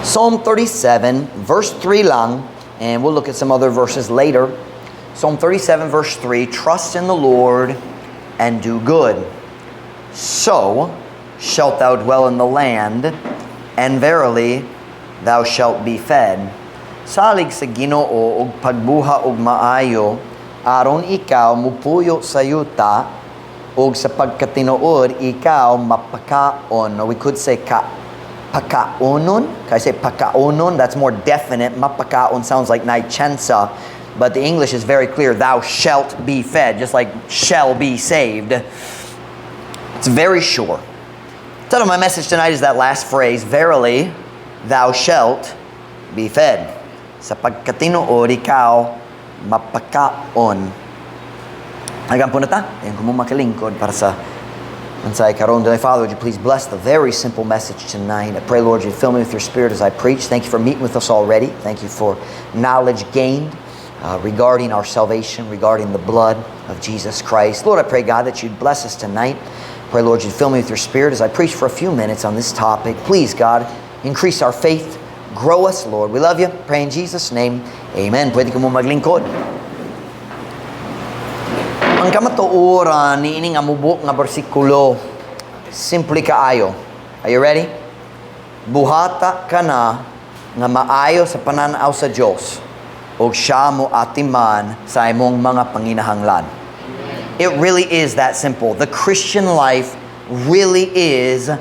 Psalm 37, verse 3 lang, and we'll look at some other verses later. Psalm 37, verse 3, trust in the Lord and do good. So shalt thou dwell in the land, and verily thou shalt be fed. Salig sa Ginoo og pagbuha og maayo, aron ikaw mupuyo sa yuta, og sa pagkatinuod ikaw mapakaon. Or we could say pakaonon. Can I say pakaonon? That's more definite. Mapakaon sounds like naichansa, but the English is very clear. Thou shalt be fed, just like shall be saved. It's very sure. So my message tonight is that last phrase, verily, thou shalt be fed. Sa pagkatinuod ikaw mapakaon. Hanggang po na ta. Ayan ko mo makalingkod para sa Ansay karon. Father, would you please bless the very simple message tonight. I pray, Lord, you fill me with your Spirit as I preach. Thank you for meeting with us already. Thank you for knowledge gained regarding our salvation, regarding the blood of Jesus Christ. Lord, I pray, God, that you'd bless us tonight. Pray, Lord, you'd fill me with your Spirit as I preach for a few minutes on this topic. Please, God, increase our faith. Grow us, Lord. We love you. Pray in Jesus' name. Amen. Pwede ko mo maglingkod. Ang kamatuoran ni ining amubok nga bersikulo, simple kaayo. Are you ready? Buhata ka na nga maayo sa pananaw sa Diyos, o siya mo atiman sa imong mga panginahanglan. It really is that simple. The Christian life really is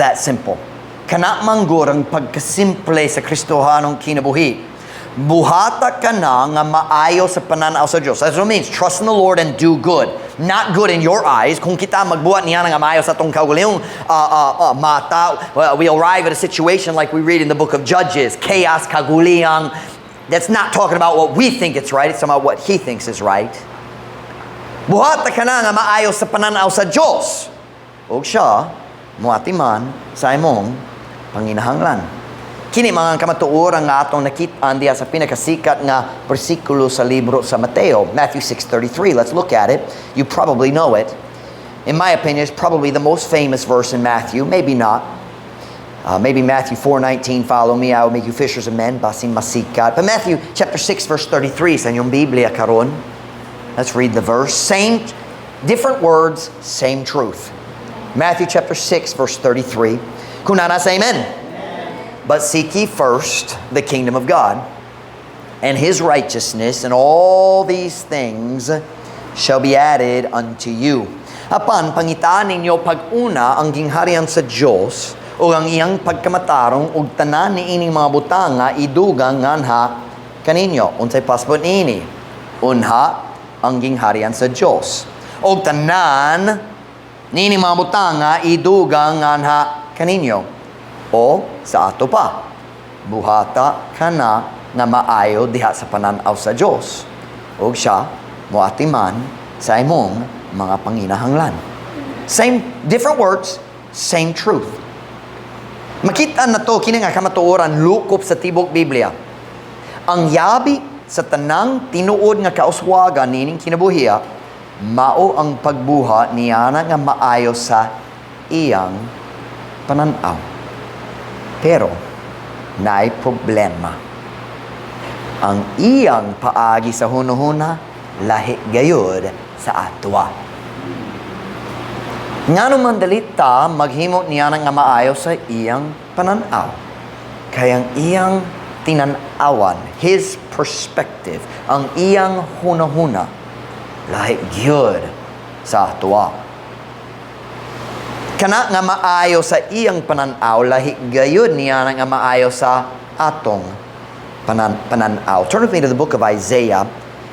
that simple. Kana manggod ang pagkasimple sa Kristohanong kinabuhi. Buhata ka na nga maayo sa pananaw sa Diyos. That's what it means. Trust in the Lord and do good. Not good in your eyes. Kung kita magbuhat niya nga maayo sa tong kaugalingong mata, we arrive at a situation like we read in the book of Judges. Chaos, kaguliang. That's not talking about what we think it's right. It's about what He thinks is right. Buhata ka na nga maayo sa pananaw sa Diyos, o siya muatiman sa imong panginahanglan. Kini mga kamatuoran nga atong nakit-an diya sa pinakasikat nga bersikulo sa libro sa Mateo, Matthew 6:33. Let's look at it. You probably know it. In my opinion, it's probably the most famous verse in Matthew. Maybe not. Maybe Matthew 4:19, follow me, I will make you fishers of men, basin masikat. But Matthew chapter 6 verse 33 sa inyong Biblia karon. Let's read the verse. Same, different words, same truth. Matthew chapter 6 verse 33. Kunana sa amen. But seek ye first the kingdom of God and His righteousness, and all these things shall be added unto you. Apan pangitaan ninyo pag-una ang gingharian sa Dios o ang iyang pagkamatarong ug tanan niining mga butanga idugang nganha kaninyo. Unsay passport niini? Unha ang gingharian sa Dios. Og tanan niining mga butanga idugang nganha kaninyo. O sa ato pa, buhata ka na nga maayo diha sa pananaw sa Diyos, o siya muatiman sa imong mga panginahanglan. Same, different words, same truth. Makita na to, kini nga kamatuoran, lukop sa tibok Biblia. Ang yabi sa tanang tinuod nga kauswagan nining kinabuhiya, mao ang pagbuha niya nga maayo sa iyang pananaw. Pero, naay problema. Ang iyang paagi sa hunahuna, lahi gayud sa atwa. Nga naman dalita, maghimo niya nga maayo sa iyang pananaw. Kayang iyang tinanawan, his perspective, ang iyang hunahuna, lahi gayud sa atwa. Kana nga maayo sa iyang pananaw, lahi gayud niya nga maayo sa atong pananaw. Turn with me to the book of Isaiah.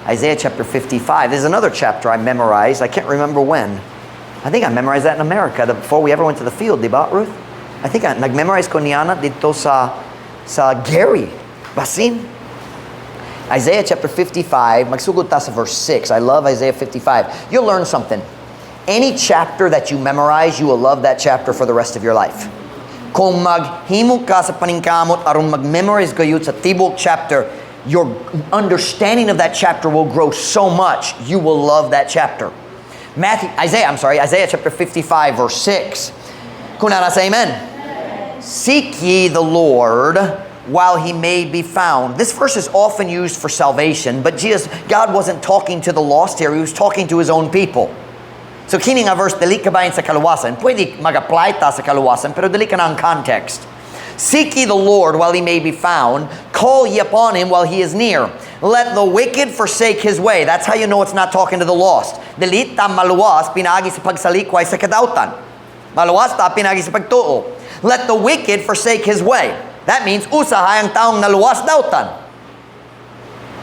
Isaiah chapter 55. This is another chapter I memorized. I can't remember when. I think I memorized that in America before we ever went to the field, di ba, Ruth? I think nag-memorize ko niya dito sa Gary. Basin. Isaiah chapter 55. Magsugod ta sa verse 6. I love Isaiah 55. You'll learn something. Any chapter that you memorize, you will love that chapter for the rest of your life. Kung maghimo ka sa paningkamot aron mag-memorize kayo sa tibok chapter, your understanding of that chapter will grow so much, you will love that chapter. Isaiah chapter 55 verse 6. Kunana sa amen. Seek ye the Lord while he may be found. This verse is often used for salvation, but God wasn't talking to the lost here. He was talking to his own people. So kini nga verse, dali ka bayin sa kaluwasan. Pwede mag-apply ta sa kaluwasan, pero dali ka na ang context. Seek ye the Lord while he may be found. Call ye upon him while he is near. Let the wicked forsake his way. That's how you know it's not talking to the lost. Dili ta maluwas, pinagi sa pagsalikway sa kadautan. Maluwas ta, pinagi sa pagtuo. Let the wicked forsake his way. That means, usahay ang taong naluwas dautan.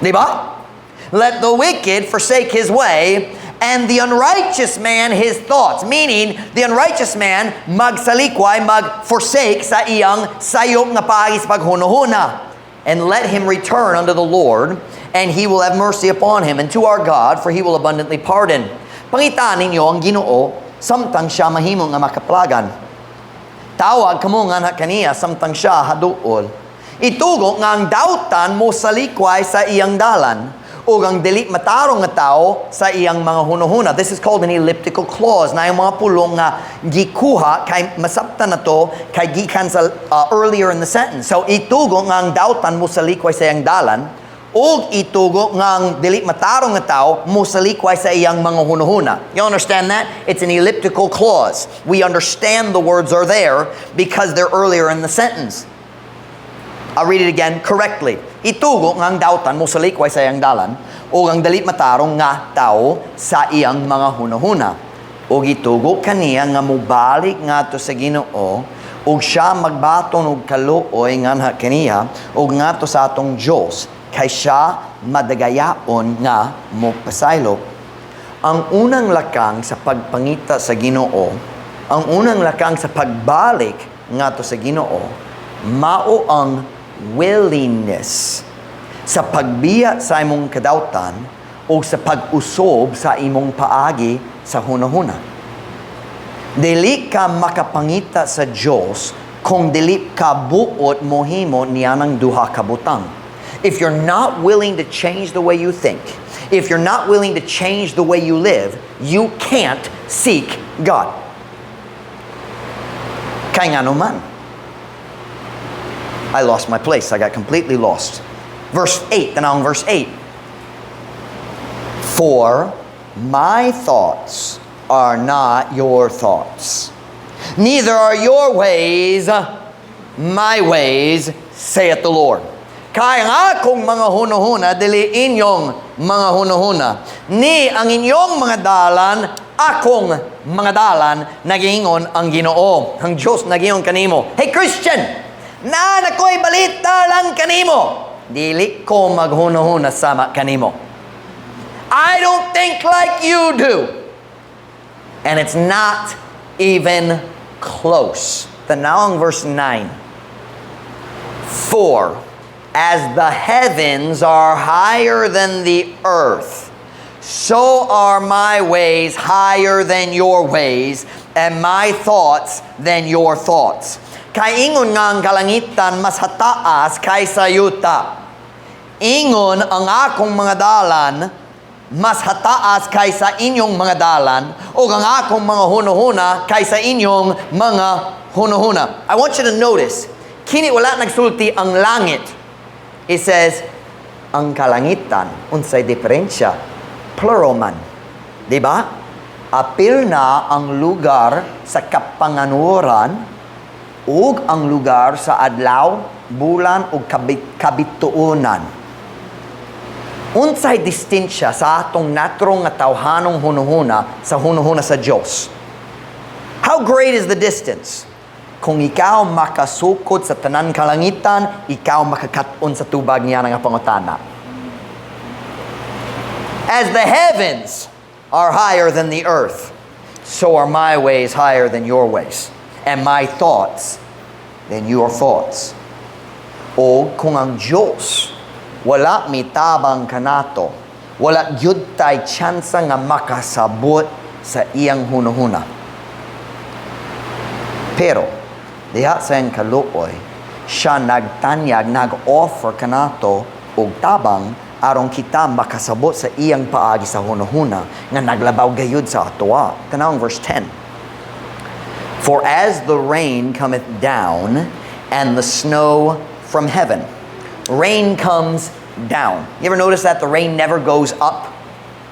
Diba? Let the wicked forsake his way, and the unrighteous man his thoughts. Meaning, the unrighteous man magsalikway, mag-forsake sa iyang sayop nga paagi sa paghuno-huna. And let him return unto the Lord, and he will have mercy upon him, and to our God, for he will abundantly pardon. Pangitaan ninyo ang Ginoo, samtang siya mahimo nga makaplagan. Tawag kamo nga kaniya, samtang siya haduol. Itugo nga ang dautan mo salikway sa iyang dalan, o ang dili matarong nga tao sa iyang mga huno-huna. This is called an elliptical clause. Na yung mga pulong nga gikuha, kay masabta na to, kay gikan sa earlier in the sentence. So, itugo nga ang dautan mo salikway sa iyang dalan, o itugo nga ang dili matarong nga tao mo salikway sa iyang mga huno-huna. You understand that? It's an elliptical clause. We understand the words are there because they're earlier in the sentence. I'll read it again correctly. Itugo nga ang dautan mo salikway sa iyang dalan, o ang dali matarong nga tao sa iyang mga hunahuna. O itugo kaniya nga mubalik nga to sa Ginoo, o siya magbaton og kaluoy nga kaniya, o nga to sa atong Diyos, kay siya madagayaon nga mo pasaylo. Ang unang lakang sa pagpangita sa Ginoo, ang unang lakang sa pagbalik nga to sa Ginoo, mao ang willingness sa pagbiya sa imong kadautan o sa pag-usob sa imong paagi sa hunahuna. Dili ka makapangita sa Diyos kung dili ka buot mohimo niya ng duha ka butang. If you're not willing to change the way you think, if you're not willing to change the way you live, you can't seek God. Kaya nga naman, I lost my place. I got completely lost. Verse 8, tanawang verse 8. For my thoughts are not your thoughts, neither are your ways my ways, saith the Lord. Kaya ang akong mga huno-huna, dili inyong mga huno-huna, ni ang inyong mga dalan, akong mga dalan, nagingon ang Ginoo. Ang Diyos nagingon kanimo. Hey Christian! Na nakoy balita lang kanimo, dili ko maghuno-huna sama kanimo. I don't think like you do. And it's not even close. Tanawang verse 9. For as the heavens are higher than the earth, so are my ways higher than your ways, and my thoughts than your thoughts. Kay ingon nga ang kalangitan mas hataas kaysa yuta. Ingon ang akong mga dalan mas hataas kaysa inyong mga dalan, o ang akong mga huno-huna kaysa inyong mga huno-huna. I want you to notice, kini wala nagsulti ang langit. It says, ang kalangitan, unsay diferensya, plural man. Diba? Apil na ang lugar sa kapanganuoran, ug ang lugar sa adlaw, bulan ug kabituonan. Unsay distinsya sa atong naturong nga tawhanong hunuhuna sa hunuhuna sa Dios? How great is the distance? Kung ikaw makasukod sa tanan kalangitan, ikaw makakaton sa tubag niya nga pangutana. As the heavens are higher than the earth, so are my ways higher than your ways, and my thoughts than your thoughts. O kung ang Diyos wala mitabang kanato, wala gyud tay tsansa nga makasabot sa iyang hunuhuna. Pero diha sa iyang kaluoy, siya nagtanyag, nag-offer kanato og tabang aron kita makasabot sa iyang paagi sa hunuhuna nga naglabaw gayud sa atoa. Tanawang verse 10. For as the rain cometh down, and the snow from heaven. Rain comes down. You ever notice that the rain never goes up?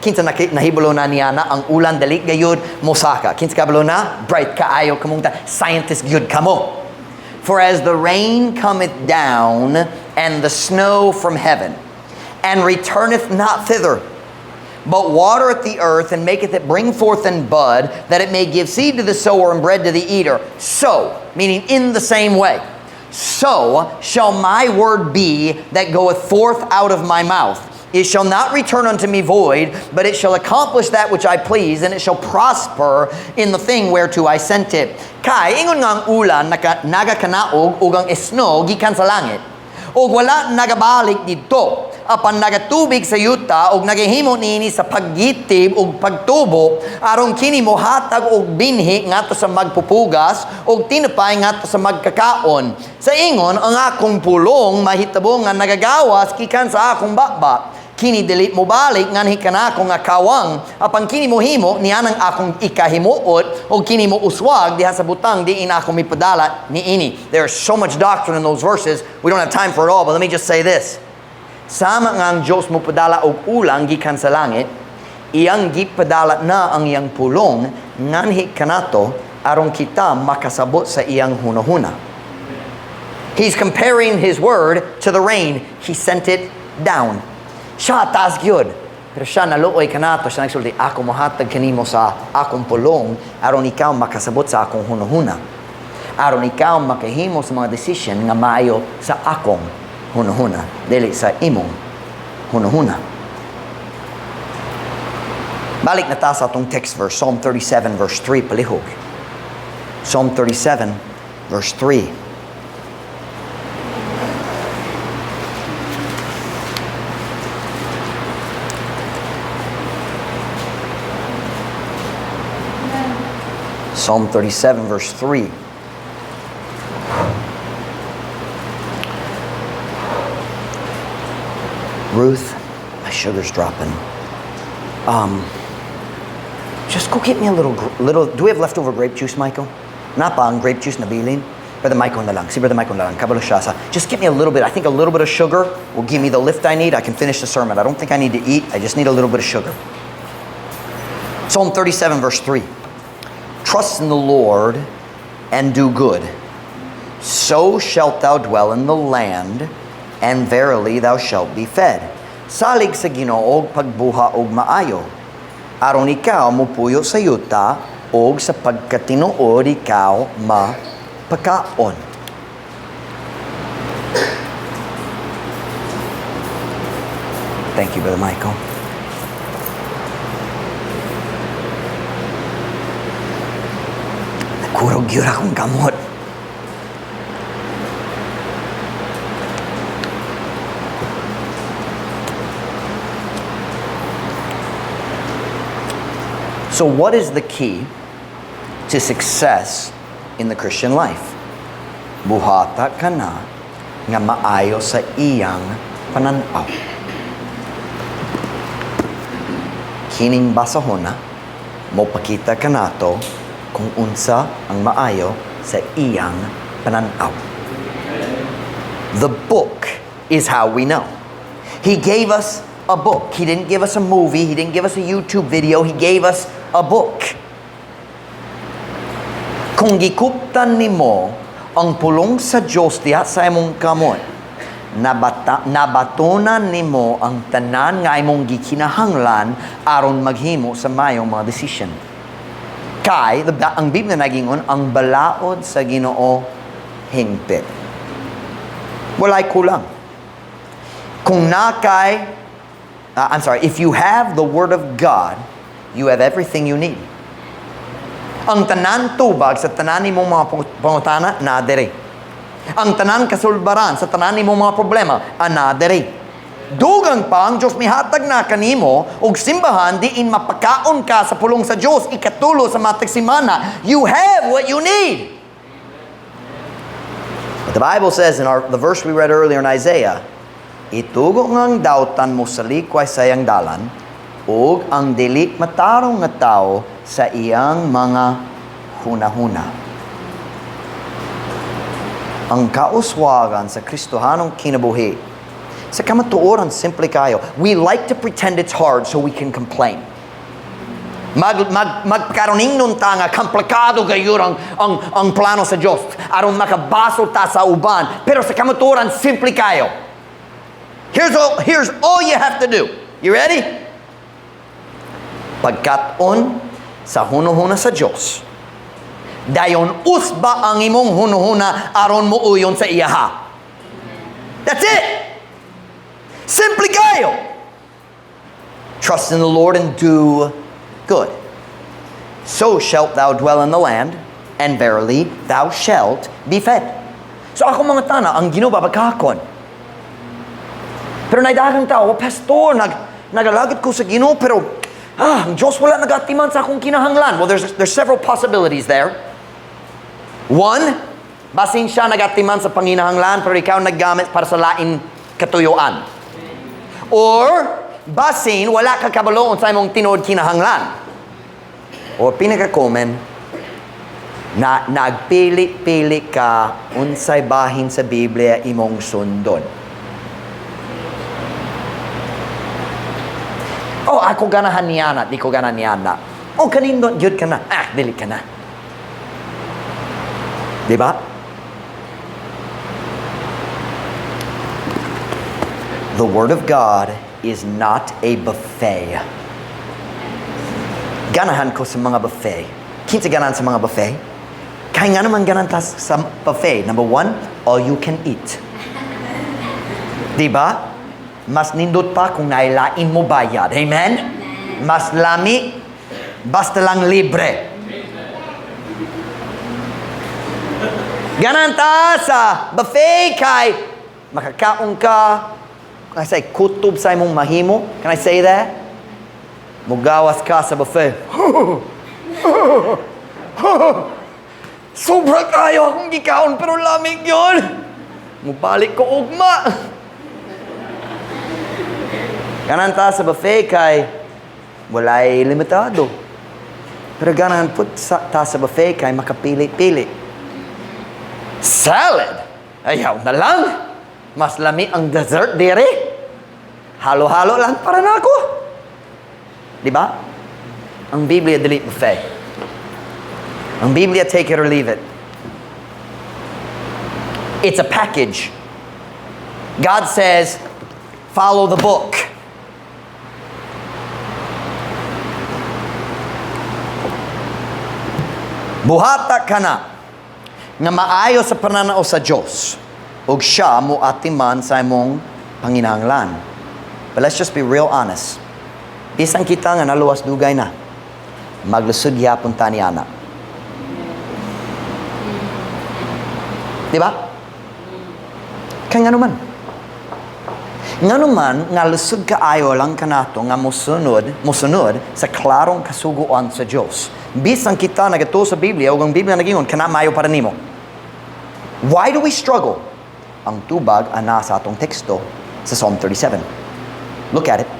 Kinsa nahibalo na niya na ang ulan dali gayud mosaka. Kinsa kabalo na bright kaayo kamong scientist gyud kamo. For as the rain cometh down and the snow from heaven, and returneth not thither, but watereth the earth and maketh it bring forth and bud, that it may give seed to the sower and bread to the eater. So, meaning in the same way, so shall my word be that goeth forth out of my mouth. It shall not return unto me void, but it shall accomplish that which I please, and it shall prosper in the thing whereto I sent it. Kay, ingon nga ang ulan, nagakanaog, ug ang snow, gikan sa langit. O wala nagabalik dito. Apan nagatubig sa yuta og nagahimo niini sa paggitib og pagtubo aron kini mohatag og binhi ngadto sa magpupugas og tinapay ngadto sa magkakaon. Sa ingon ang akong pulong mahitabo nga nagagawas gikan sa akong baba. Kini dili mo balik nganhi kanako nga kawang apan kini mohimo nianang akong ikahimuot og kini mo uswag diha sa butang diin ako mipadala niini. There's so much doctrine in those verses. We don't have time for it all, but let me just say this. Sama nga ang Diyos mo padala og ulang gikan sa langit, iyang gipadala na ang iyang pulong nganhi kanato aron kita makasabot sa iyang hunahuna. He's comparing his word to the rain. He sent it down. Siya taas gyud. Pero siya naluoy kanato, siya nagsulti, ako mohatag kanimo sa akong pulong aron ikaw makasabot sa akong hunahuna. Aron ikaw makahimo sa mga decision nga maayo sa akong hunahuna, dili sa imong hunahuna. Balik na ta sa atong text verse, Psalm 37 verse 3, palihog. Psalm 37 verse 3. Psalm 37 verse 3. Ruth, my sugar's dropping. Just go get me a little. Do we have leftover grape juice, Michael? Napa ang grape juice na bilin? Brother Michael na lang. Si Brother Michael na lang. Kabalo siya sa. Just get me a little bit. I think a little bit of sugar will give me the lift I need. I can finish the sermon. I don't think I need to eat. I just need a little bit of sugar. Psalm 37 verse 3. Trust in the Lord and do good. So shalt thou dwell in the land, and verily thou shalt be fed. Salig sa Ginoo pagbuha og maayo. Aron ikaw mupuyo sa yuta og sa pagkatinuod ikaw mapakaon. Thank you, Brother Michael. Nakurog yun akong gamot. So what is the key to success in the Christian life? Buhata ka na nga maayo sa iyang pananaw. Kining basahon na, mopakita ka nato kung unsa ang maayo sa iyang pananaw. The book is how we know. He gave us a book. He didn't give us a movie. He didn't give us a YouTube video. He gave us a book. Kung gikuptan nimo ang pulong sa Dios diha sa imong kamot, nabatunan nimo ang tanan nga imong gikinahanglan aron maghimo sa mayong mga decision. Kay ang Biblia nagingon ang balaod sa Ginoo hingpit. Walay kulang. Kung if you have the Word of God, you have everything you need. Ang tanan tubag sa tanan nimong mga pangutana, nadere. Ang tanan kasulbaran sa tanan nimong mga problema, nadere. Dugang pa ang Diyos mihatag na kanimo og simbahan diin mapakaon ka sa pulong sa Diyos ikatulo sa matag semana. You have what you need. But the Bible says in the verse we read earlier in Isaiah, itugo ngang dautan mo sa likway sa iyang dalan, ug ang dili matarong nga tao sa iyang mga hunahuna. Ang kauswagan sa Kristohanong kinabuhi, sa kamatuoran, simple kayo. We like to pretend it's hard so we can complain. Magkaroning nun ta nga, komplikado kayo ang plano sa Diyos. Aron makabaso ta sa uban. Pero sa kamatuoran, simple kayo. Here's all you have to do. You ready? Pagkaton sa hunuhuna sa Diyos. Dayon usba ang imong hunuhuna aron mo uyon sa iyaha. That's it. Simple kayo. Trust in the Lord and do good. So shalt thou dwell in the land, and verily thou shalt be fed. So ako mga tana, ang Ginoo babagkakon. Pero naidagang tao, pastor, nagalagit ko sa Ginoo, pero ang Diyos wala nagatiman sa akong kinahanglan. Well, there's several possibilities there. One, basin siya nagatiman sa panginahanglan, pero ikaw naggamit para sa lain katuyuan. Or, basin, wala ka kabaloon sa imong tinod kinahanglan. O pinaka-common, na nagpili-pili ka unsay bahin sa Biblia imong sundon. Oh, ako ganahan niya di ko ganahan niya na. Oh, kanindon, yun ka na. Dili ka na. Diba? The Word of God is not a buffet. Ganahan ko sa mga buffet. Kinsa ganahan sa mga buffet? Kaya nga naman ganahan sa buffet. Number one, all you can eat. Diba? Mas nindot pa kung nailain mo bayad. Amen? Mas lami, basta lang libre. Ganahan ta sa buffet kay makakaon ka. Can I say, kutob sa imong mahimo? Can I say that? Mugawas ka sa buffet. Sobra kayo akong gikaon pero lamig yun. Mubalik ko ugma. Ganan ta sa buffet kay walay limitado. Pero ganan put ta sa buffet kay makapili-pili. Salad? Ayaw na lang. Mas lami ang dessert dire. Halo-halo lang para na ako. Diba? Ang Biblia dili buffet. Ang Biblia take it or leave it. It's a package. God says, follow the book. Buhata ka na nga maayo sa pananaw sa Diyos ug siya mo atiman sa imong panginahanglan. But let's just be real honest. Bisan kita nga naluwas dugay na, maglusod yapon ta ni ana. Diba? Kaya nga naman. Nga naman, nga lusod kaayo lang kanato nga musunod sa klarong kasuguan sa Diyos. Bisan kita nagato sa Biblia, o ang Biblia nagingon, kanamayo para nimo. Why do we struggle? Ang tubag ana sa atong teksto sa Psalm 37. Look at it.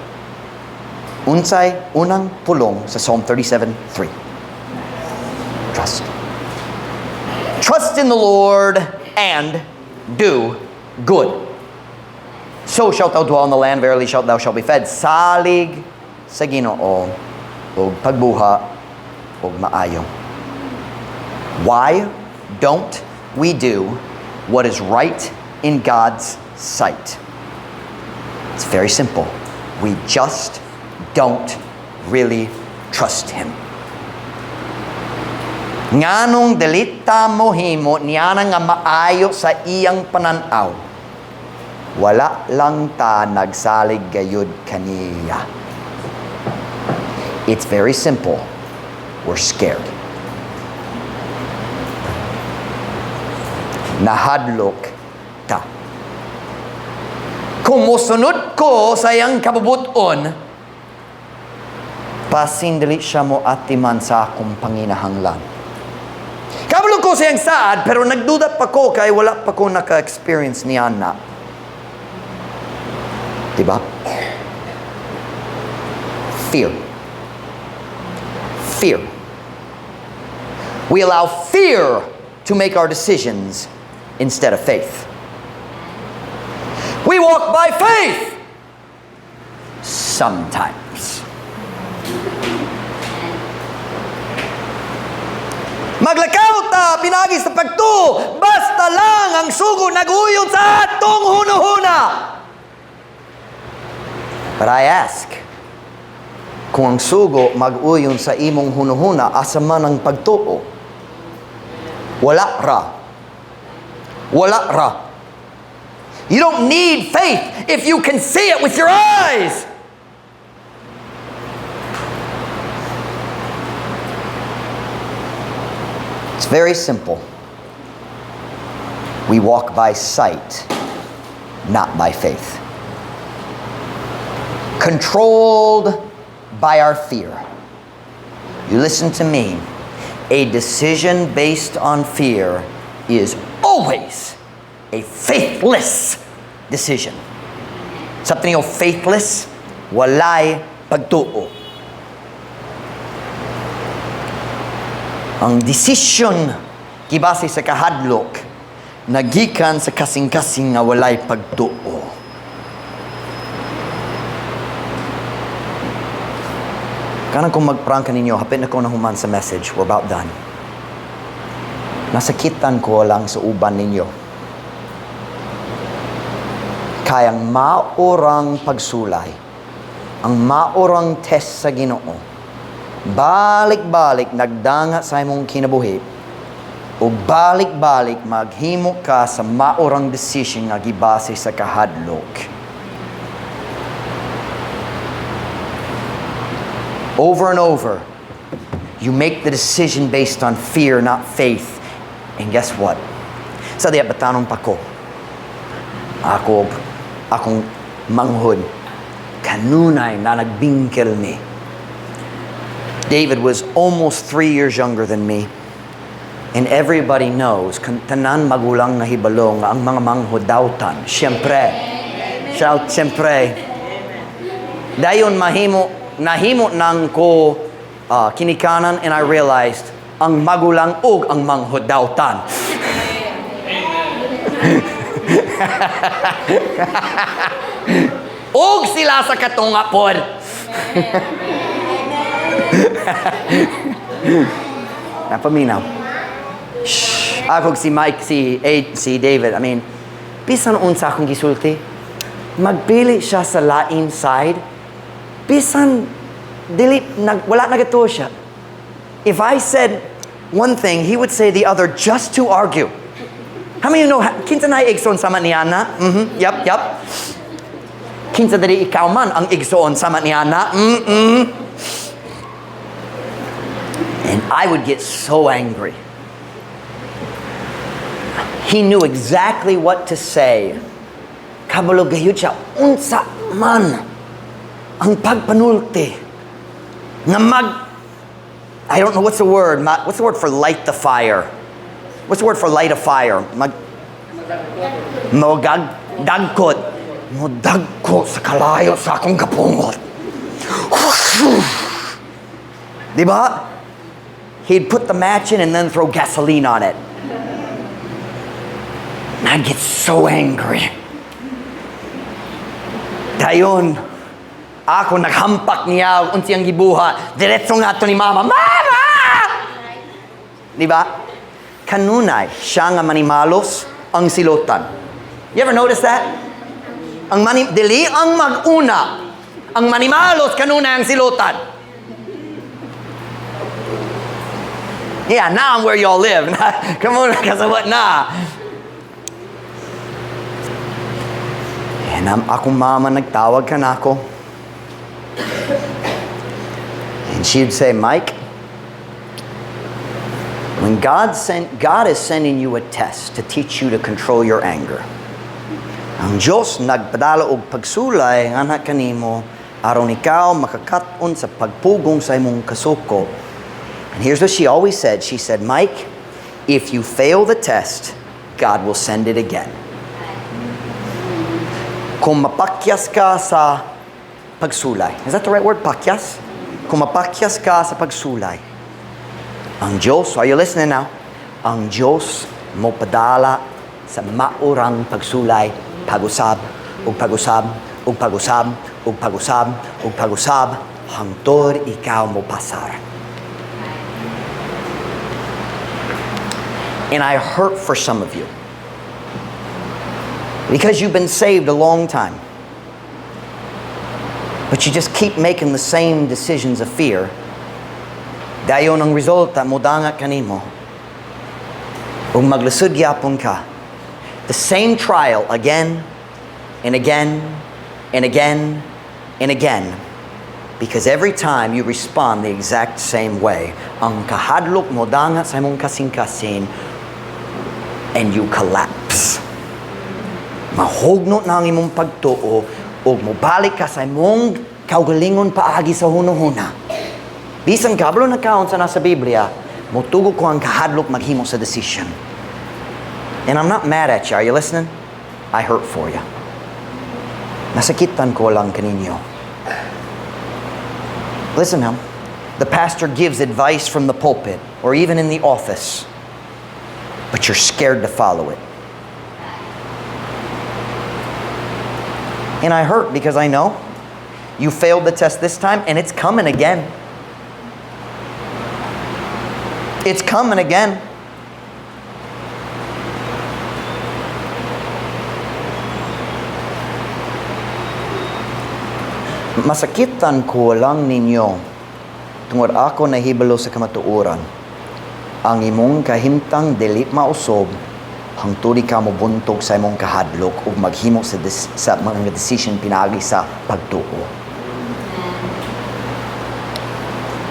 Unsay unang pulong sa Psalm 37:3. Trust. Trust in the Lord and do good. So shalt thou dwell in the land, verily thou shalt be fed. Salig sa Ginoo o pagbuha o maayo. Why don't we do what is right in God's sight? It's very simple. We just don't really trust Him. Nganong delita mo himo niya nga maayo sa iyang pananaw. Wala lang ta nagsalig gayud kaniya. It's very simple. We're scared. Nahadlok ta. Kung musunod ko sa iyang kabubuton, pasindali siya mo atiman sa akong panginahanglan. Kabalo ko siyang saad, pero nagduda pa ko kay wala pa ko naka-experience niya na. Diba? Fear. Fear. We allow fear to make our decisions instead of faith. We walk by faith sometimes. Maglakaw ta, pinagi sa pagtuo, basta lang ang sugo nag-uyon sa atong hunuhuna. But I ask, kung ang sugo mag-uyon sa imong hunuhuna, asa man ang pagtuo? Wala ra. Wala ra. You don't need faith if you can see it with your eyes. It's very simple. We walk by sight, not by faith. Controlled by our fear. You listen to me. A decision based on fear is always a faithless decision. Something yung faithless, walay pagtuo. Ang desisyon gibase sa kahadlok nagikan sa kasing-kasing nga walay pagtuo. Kanang kung magprangka ninyo, hapit na ko na human sa message. We're about done. Nasakitan ko lang sa uban ninyo. Kayang maorang pagsulay, ang maorang test sa Ginoo, balik-balik nagdanga sa imong kinabuhi, o balik-balik maghimo ka sa maorang decision nga gibase sa kahadlok. Over and over, you make the decision based on fear, not faith. And guess what? Sa diya batanong pa ko, akong manghod, kanunay na nagbingkel ni. David was almost 3 years younger than me. And everybody knows, tanan magulang nga hibalo nga ang mga manghod dawtan. Siyempre. Shout, siyempre. Dayon nahimo nang ko kinikanan, and I realized ang magulang ug ang manghod dawtan. Og sila sa katunga pod. Napaminaw. Ako si Mike, si David, I mean, bisan unsa akong gisulti, magpili siya sa lain side, bisan wala nagato siya. If I said one thing, he would say the other just to argue. How many of you know, kinsa na igsoon sama ni Ana? Yup. Kinsa dali ikaw man ang igsoon sama ni Ana? And I would get so angry. He knew exactly what to say. Kabalo gayud siya, unsa man ang pagpanulti nga I don't know what's the word. What's the word for light the fire? What's the word for light a fire? Dagkot. Dagko sa kalayo sa akong kapungot. Diba? He'd put the match in and then throw gasoline on it. And I'd get so angry. Dayon, ako naghampak niya unsi ang gibuha. Diretso nga to ni Mama. Mama! Diba? Kanunay, siya nga manimalos ang silotan. You ever notice that? Dili ang mag-una. Ang manimalos kanunay ang silotan. Yeah, now I'm where y'all live. Come on, kasawat na. And akong mama nagtawag ka na ako. And she'd say, Mike, when God is sending you a test to teach you to control your anger. Ang Diyos nagpadala og pagsulay nga anak kanimo aron ikaw makakaton sa pagpugong sa imong kasuko. And here's what she always said. She said, Mike, if you fail the test, God will send it again. Kung mapakyas ka sa pagsulay. Is that the right word? Pakyas? Kung mapakyas ka sa pagsulay. Ang Diyos, are you listening now? Ang Diyos mo padala sa maurang pagsulay, pag-usab, ug pag-usab, ug pag-usab, ug pag-usab, ug pag-usab, hangtod ikaw mo pasar. And I hurt for some of you. Because you've been saved a long time. But you just keep making the same decisions of fear. Dayon ang resulta, mudangat kanimo. Ug maglusod gyapon ka. The same trial again and again and again and again. Because every time you respond the exact same way, ang kahadlok mo dangat sa imong kasing-kasing and you collapse. Mahugnot na ang imong pagtuo o mobalik ka sa imong kaugalingon paagi sa hunahuna. Bisan kablo na kaon sa nasa Biblia, mutugo ko ang kahadlok maghimo sa decision. And I'm not mad at you. Are you listening? I hurt for you. Nasakitan ko lang kaninyo. Listen now. The pastor gives advice from the pulpit or even in the office, but you're scared to follow it. And I hurt because I know you failed the test this time and it's coming again. It's coming again. Masakitan ko lang ninyo tungod ako nahibalo sa kamatuoran. Ang imong kahimtang dili mausob hangtod ka mo buntog sa imong kahadlok ug maghimo sa mga decision pinaagi sa pagtuo.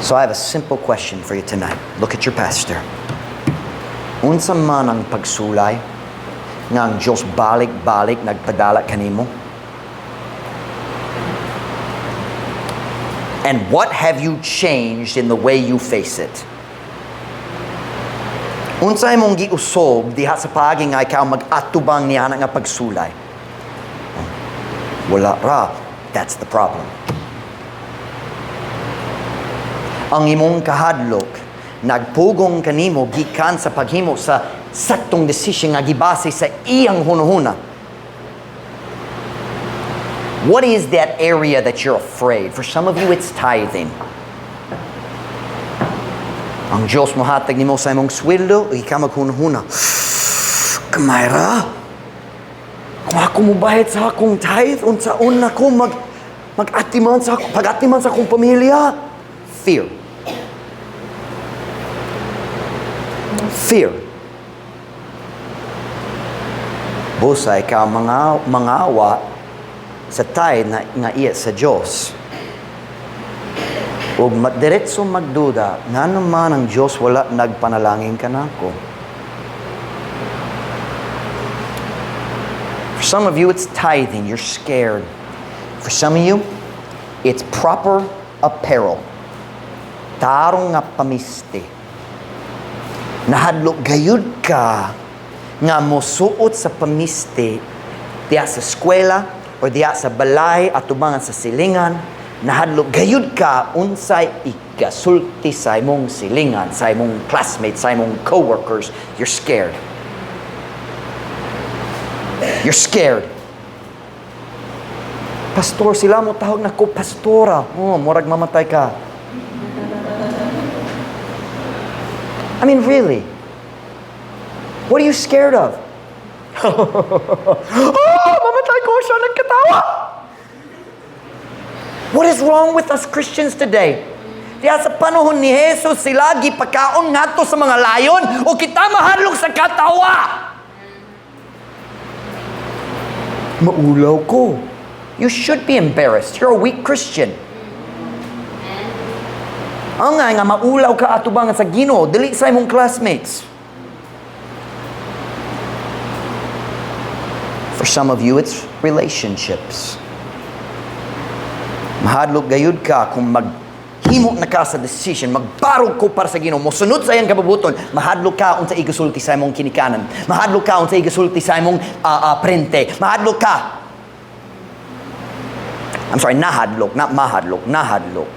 So I have a simple question for you tonight. Look at your pastor. Unsa man ang pagsulay nga ang Diyos balik-balik nagpadala kanimo? And what have you changed in the way you face it? Unsay mong giusob diha sa paagi nga ikaw mag-atubang niya nga pagsulay? Wala ra. That's the problem. Ang imong kahadlok nagpugong kanimo gikan sa paghimo sa saktong decision nga gibase sa iyang hunahuna. What is that area that you're afraid? For some of you, it's tithing. Ang Diyos mo hatag nimo sa imong sweldo, ikaw maghunahuna. Kamayra, kung ako mo bahit sa akong tithe, unsaon na ko mag-atiman sa akong pamilya? Fear. Fear. Busa ikaw mangawa sa tithe nga iya sa Diyos. Ug diretso magduda, nga naman ang Diyos wala nagpanalangin ka nako. For some of you, it's tithing. You're scared. For some of you, it's proper apparel. Tarong nga pamiste. Nahadlok gayud ka nga mosuot sa pamiste diya sa eskwela o diya sa balay at tubangan sa silingan. Nahadlok gayud ka unsay ikasulti sa imong silingan, sa imong classmates, sa imong coworkers. You're scared. You're scared. Pastor, sila mo tawag na ko pastora. Oh, murag mamatay ka. I mean, really? What are you scared of? Oh, mamatay ko siya, nagkatawa. What is wrong with us Christians today? Diya sa panahon ni Jesus, sila gipakaon ngadto sa mga layon o kita mahadlok sa katawa. Maulaw ko. You should be embarrassed. You're a weak Christian. Ang nga maulaw ka atubangan sa Ginoo, dili sa imong classmates. For some of you, it's relationships. Mahadlok gayud ka kung maghimo na ka sa decision, magbarog ko para sa Ginoo, mosunod sa iyang kabubuton, mahadlok ka unsa igasulti sa imong kinikanan, mahadlok ka unsa igasulti sa imong prente, mahadlok ka. I'm sorry, nahadlok, not mahadlok, nahadlok.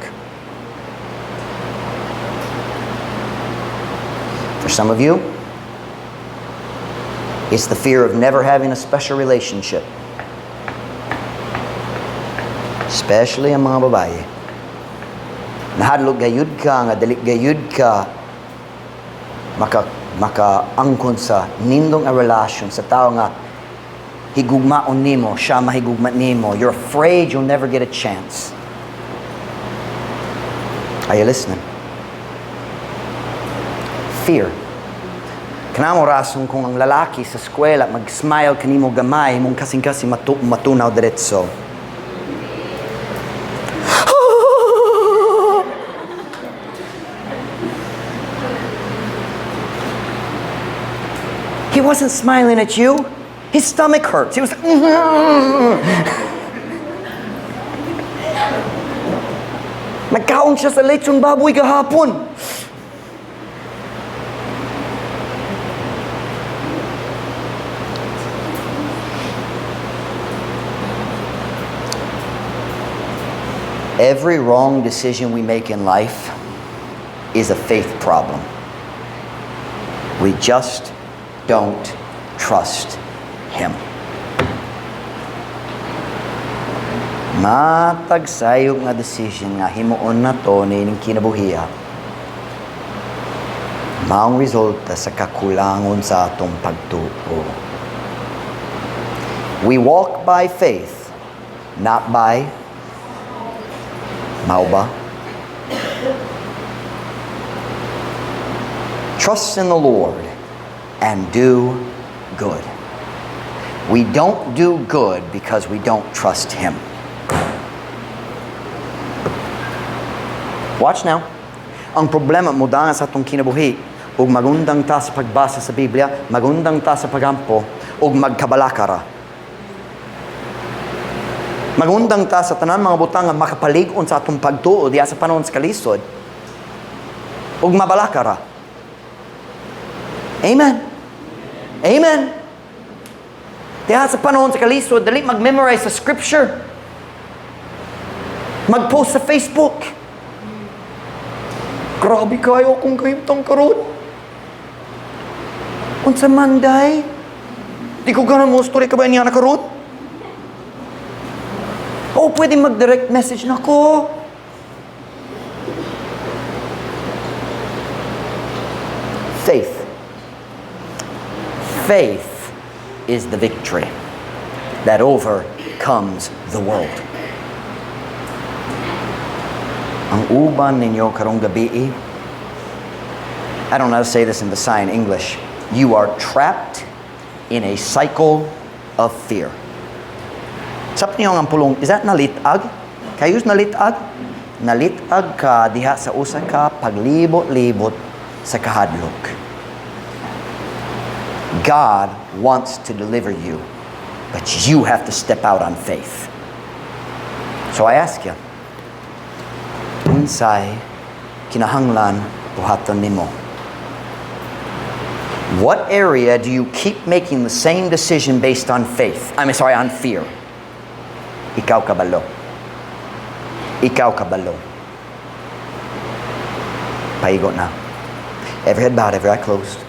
For some of you, It's the fear of never having a special relationship. Especially ang mga babae. Nahadlok gayud ka, nga dali gayud ka, maka-angkon sa nindong a relasyon sa tao nga higugmaon nimo, siya mahigugma nimo. You're afraid you'll never get a chance. Are you listening? Fear. Kanamo rason kung ang lalaki sa eskwela mag-smile kanimo gamay, mong kasing-kasing matunaw diretso. He wasn't smiling at you. His stomach hurts. He was like, nagkaon siya sa lechon baboy kahapon. Every wrong decision we make in life is a faith problem. We just don't trust Him. Matag sayog nga decision nga himuon na to na ining kinabuhiya. Maong resulta sa kakulangon sa atong pagtuo. We walk by faith, not by mao ba? Trust in the Lord and do good. We don't do good because we don't trust Him. Watch now. Ang problema mo danga sa atong kinabuhi, ug magundang ta sa pagbasa sa Biblia, magundang ta sa pagampo, ug magkabalakara. Magundang ta sa tanan mga butang nga makapalig-on sa atong pagtuo diya sa panahon sa kalisod. Ug mabalakara. Amen. Amen. Diya sa panahon sa kalisod, dali mag-memorize sa scripture. Mag-post sa Facebook. Grabe kayo kung kayong karon. Unsa man day? Di ko ganun mo story ka ba niya na karon? Oh, pwede mag-direct message na ko. Faith. Faith is the victory that overcomes the world. Ang uban ninyo karong gabi, I don't know how to say this in the sign English. You are trapped in a cycle of fear. Sap niyo ang pulong, is that nalitag? Kayus nalitag? Nalitag ka diha sa usa ka paglibot-libot sa kahadlok. God wants to deliver you, but you have to step out on faith. So I ask you, unsay kinahanglan buhaton nimo? What area do you keep making the same decision based on faith? On fear. Ikaw kabalo. Ikaw kabalo. Paigo na. Every head bowed, every eye closed.